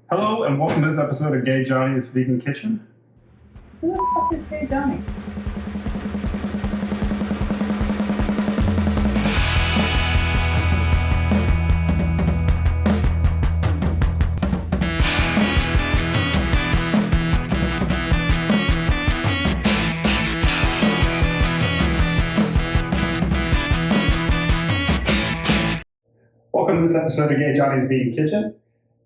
Hello and welcome to this episode of Gay Johnny's Vegan Kitchen. Who the fuck is Gay Johnny? Welcome to this episode of Gay Johnny's Vegan Kitchen.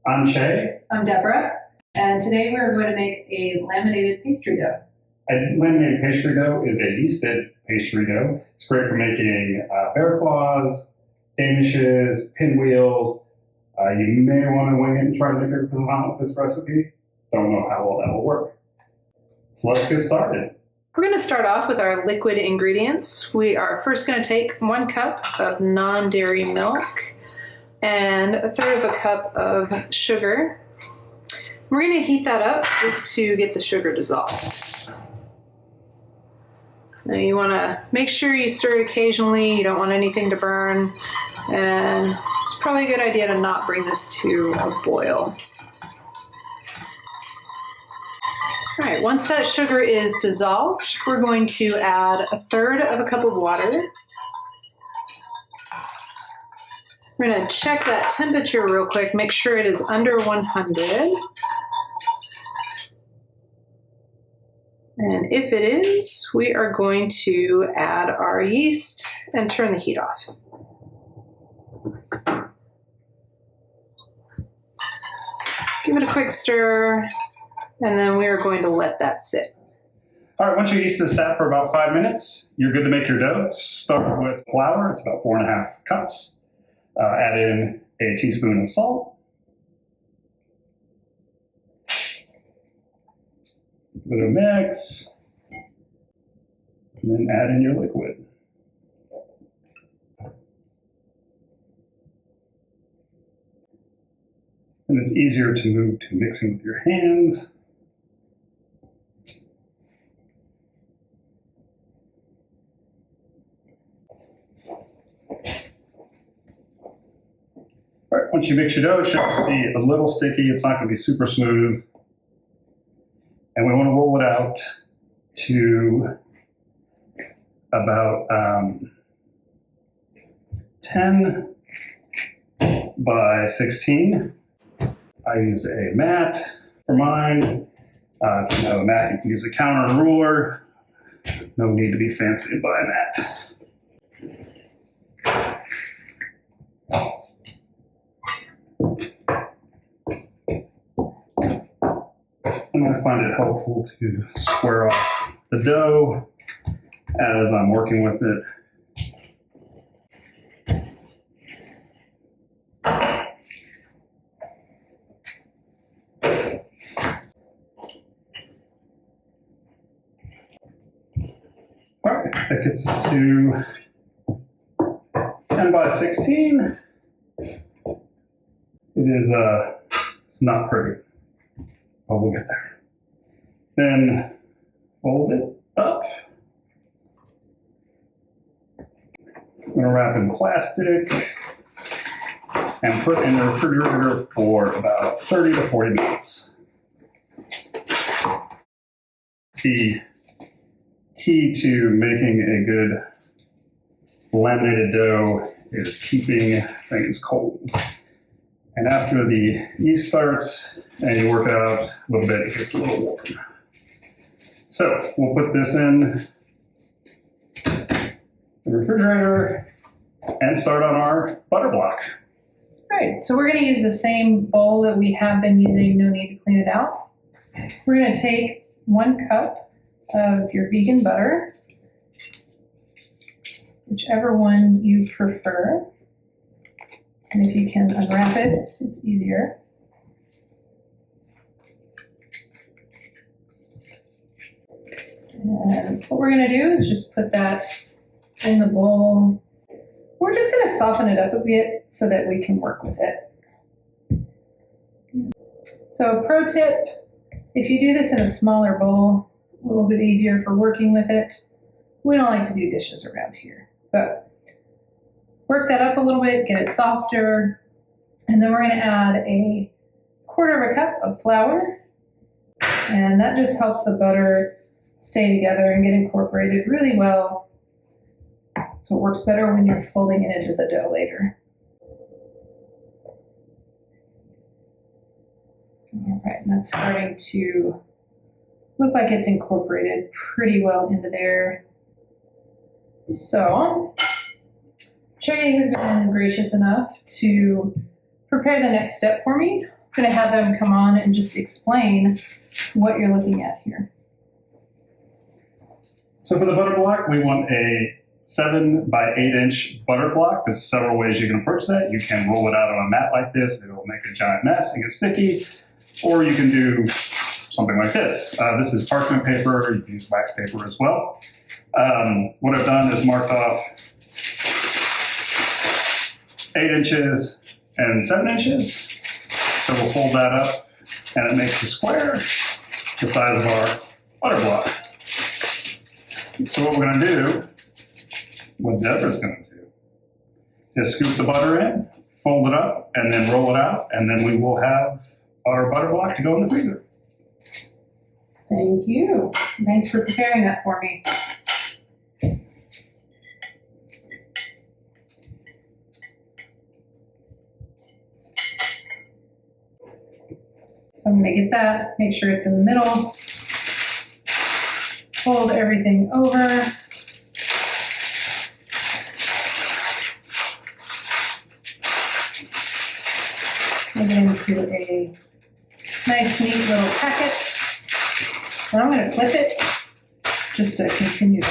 I'm Shay. I'm Deborah, and today we're going to make a laminated pastry dough. A laminated pastry dough is a yeast-based pastry dough. It's great for making bear claws, danishes, pinwheels. You may want to wing it and try to make a croissant with this recipe. Don't know how well that will work. So let's get started. We're going to start off with our liquid ingredients. We are first going to take 1 cup of non-dairy milk and 1/3 of a cup of sugar. We're going to heat that up just to get the sugar dissolved. Now you want to make sure you stir it occasionally. You don't want anything to burn, and it's probably a good idea to not bring this to a boil. All right, once that sugar is dissolved, we're going to add 1/3 of a cup of water. We're going to check that temperature real quick, make sure it is under 100. And if it is, we are going to add our yeast and turn the heat off. Give it a quick stir, and then we are going to let that sit. All right, once your yeast is sat for about 5 minutes, you're good to make your dough. Start with flour. It's about 4.5 cups. Add in a teaspoon of salt. Give it a mix. And then add in your liquid. And it's easier to move to mixing with your hands. All right, once you mix your dough, it should be a little sticky. It's not going to be super smooth. And we want to roll it out to about 10 by 16. I use a mat for mine. If you have a mat, you can use a counter and ruler. No need to be fancy to buy a mat. And I find it helpful to square off the dough as I'm working with it. All right, that gets us to 10 by 16. It is, it's not pretty. Oh, we'll get there. Then fold it up. I'm going to wrap in plastic and put in the refrigerator for about 30 to 40 minutes. The key to making a good laminated dough is keeping things cold. And after the yeast starts and you work it out a little bit, it gets a little warm. So we'll put this in the refrigerator and start on our butter block. All right, so we're going to use the same bowl that we have been using, no need to clean it out. We're going to take 1 cup of your vegan butter, whichever one you prefer. And if you can unwrap it, it's easier. And what we're going to do is just put that in the bowl. We're just going to soften it up a bit so that we can work with it. So pro tip, if you do this in a smaller bowl, a little bit easier for working with it. We don't like to do dishes around here. So work that up a little bit, get it softer, and then we're going to add a 1/4 cup of flour, and that just helps the butter stay together and get incorporated really well. So it works better when you're folding it into the dough later. All right, and that's starting to look like it's incorporated pretty well into there. So Trey has been gracious enough to prepare the next step for me. I'm going to have them come on and just explain what you're looking at here. So for the butter block, we want a 7 by 8 inch butter block. There's several ways you can approach that. You can roll it out on a mat like this. It'll make a giant mess and get sticky. Or you can do something like this. This is parchment paper. You can use wax paper as well. What I've done is marked off 8 inches and 7 inches. So we'll fold that up and it makes a square the size of our butter block. So what we're going to do, what Deborah's going to do, is scoop the butter in, fold it up, and then roll it out, and then we will have our butter block to go in the freezer. Thank you. Thanks for preparing that for me. So I'm going to get that, make sure it's in the middle, fold everything over. Put it into a nice, neat little packet. And I'm going to flip it just to continue to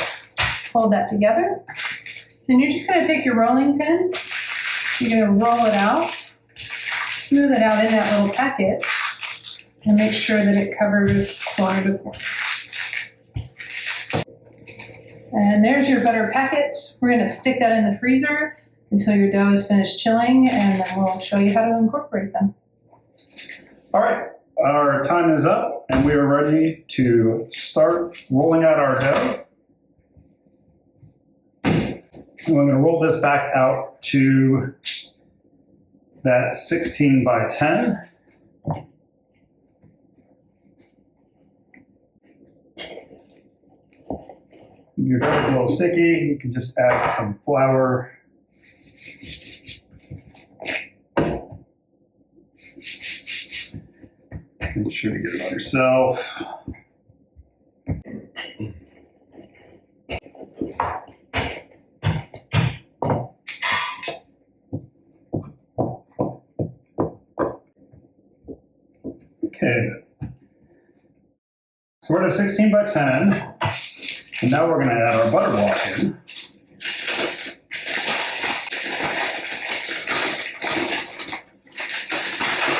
hold that together. Then you're just going to take your rolling pin, you're going to roll it out, smooth it out in that little packet, and make sure that it covers corner to corner. And there's your butter packet. We're going to stick that in the freezer until your dough is finished chilling, and then we'll show you how to incorporate them. All right, our time is up, and we are ready to start rolling out our dough. And I'm going to roll this back out to that 16 by 10. Your dough is a little sticky. You can just add some flour. Make sure to get it on yourself. Okay. So we're at a 16 by 10. And now we're going to add our butter block in.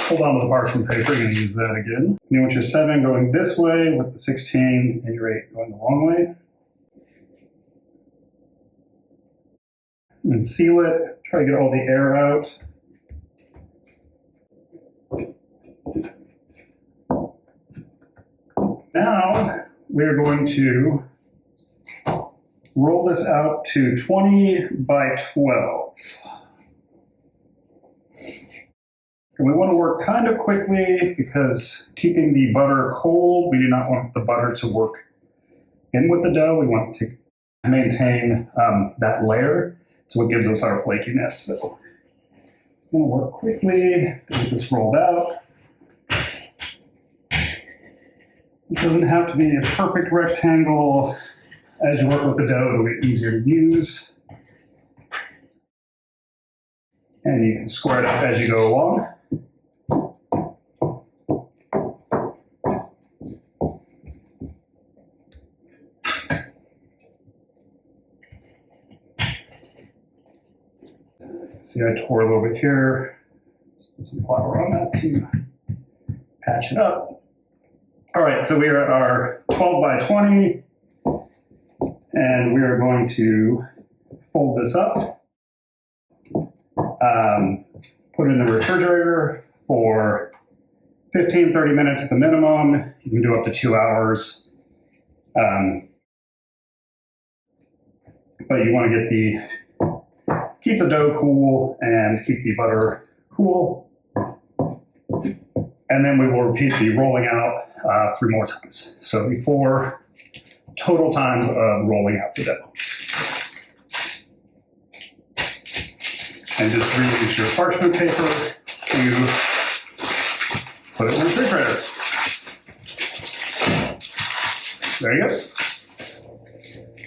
Hold on to the parchment paper, you're going to use that again. You want your 7 going this way with the 16 and your 8 going the wrong way. And seal it, try to get all the air out. Now we're going to roll this out to 20 by 12. And we want to work kind of quickly because keeping the butter cold, we do not want the butter to work in with the dough. We want to maintain that layer. So it gives us our flakiness. So I'm going to work quickly, get this rolled out. It doesn't have to be a perfect rectangle. As you work with the dough, it'll get easier to use. And you can square it up as you go along. See, I tore a little bit here. Put some flour on that to patch it up. All right, so we are at our 12 by 20, and we are going to fold this up, put it in the refrigerator for 15, 30 minutes at the minimum. You can do up to 2 hours. But you want to get keep the dough cool and keep the butter cool. And then we will repeat the rolling out 3 more times. So the 4 total times of rolling out the dough. And just reuse your parchment paper to put it in the refrigerator. There you go.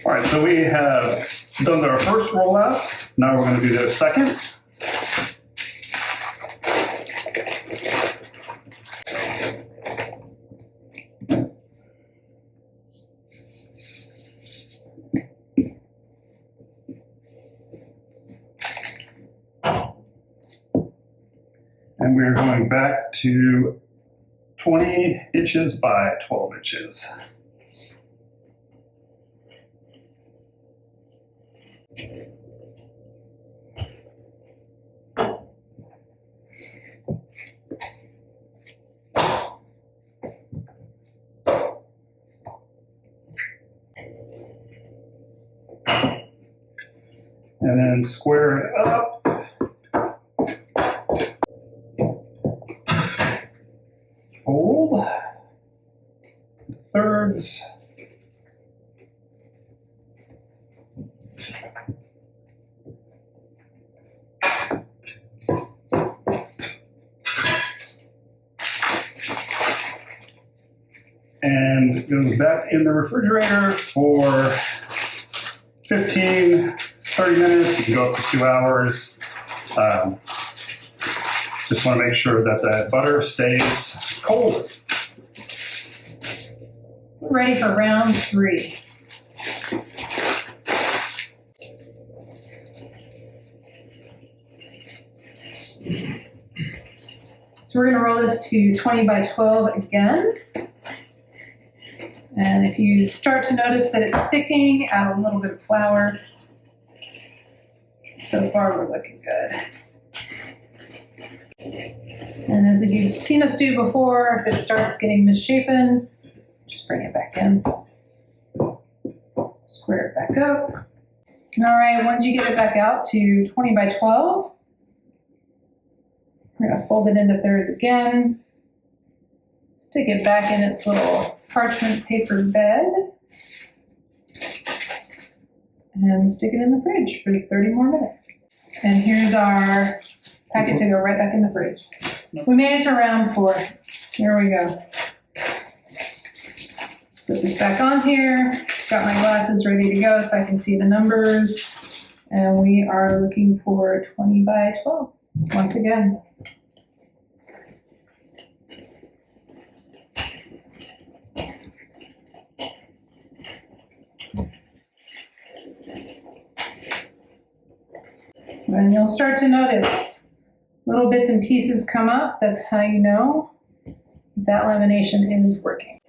All right, so we have done our first rollout. Now we're going to do the second. And we're going back to 20 inches by 12 inches. And then square it up. Fold. Thirds. And it goes back in the refrigerator for 15, 30 minutes. You can go up to 2 hours. Just want to make sure that the butter stays cold. We're ready for round 3. So we're going to roll this to 20 by 12 again. And if you start to notice that it's sticking, add a little bit of flour. So far, we're looking good. And as you've seen us do before, if it starts getting misshapen, just bring it back in. Square it back up. All right, once you get it back out to 20 by 12, we're going to fold it into thirds again. Stick it back in its little parchment paper bed. And stick it in the fridge for 30 more minutes. And here's our packet to go right back in the fridge. We made it to round 4. Here we go. Let's put this back on here. Got my glasses ready to go so I can see the numbers. And we are looking for 20 by 12 once again. And you'll start to notice little bits and pieces come up. That's how you know that lamination is working.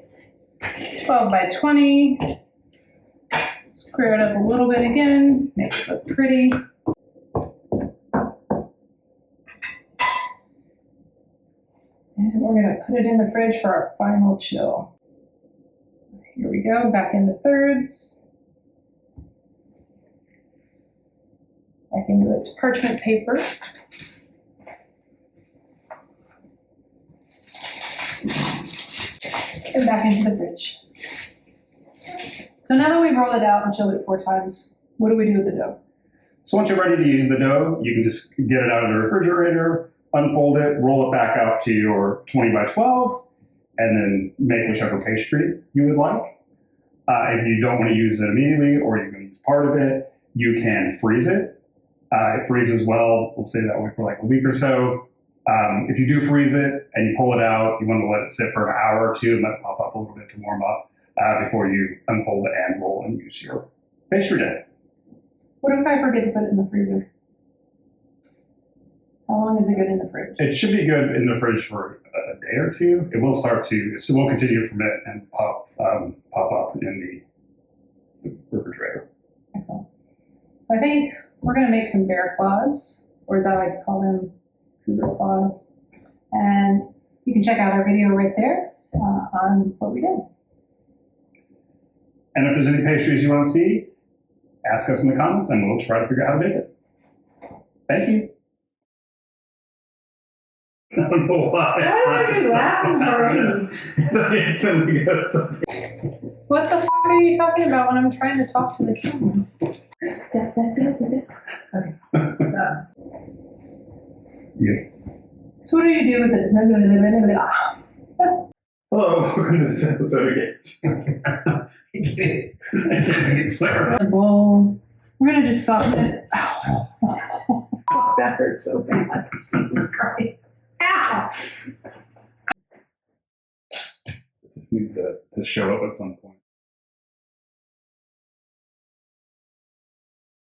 12 by 20. Square it up a little bit again. Make it look pretty. And we're going to put it in the fridge for our final chill. Here we go, back into thirds. Back into its parchment paper. And back into the fridge. So now that we've rolled it out and chilled it 4 times, what do we do with the dough? So once you're ready to use the dough, you can just get it out of the refrigerator, unfold it, roll it back out to your 20 by 12, and then make whichever pastry you would like. If you don't want to use it immediately or you can use part of it, you can freeze it. It freezes well, we'll say that way for like a week or so. If you do freeze it and you pull it out, you want to let it sit for an hour or 2 and let it pop up a little bit to warm up before you unfold it and roll and use your pastry dough. What if I forget to put it in the freezer? How long is it good in the fridge? It should be good in the fridge for a day or 2. It will start to, it will continue to ferment and pop up in the refrigerator. Okay. So I think we're going to make some bear claws, or as I like to call them, cougar claws. And you can check out our video right there on what we did. And if there's any pastries you want to see, ask us in the comments and we'll try to figure out how to make it. Thank you. I don't know why. Why are you laughing already? It's in the ghost of- What the fuck are you talking about when I'm trying to talk to the camera? Okay. Yeah. So what do you do with it? Hello, welcome to this episode again. I can't explain. The bowl. We're gonna just soften it. Ow. That hurts so bad. Jesus Christ. Ow! It just needs to show up at some point.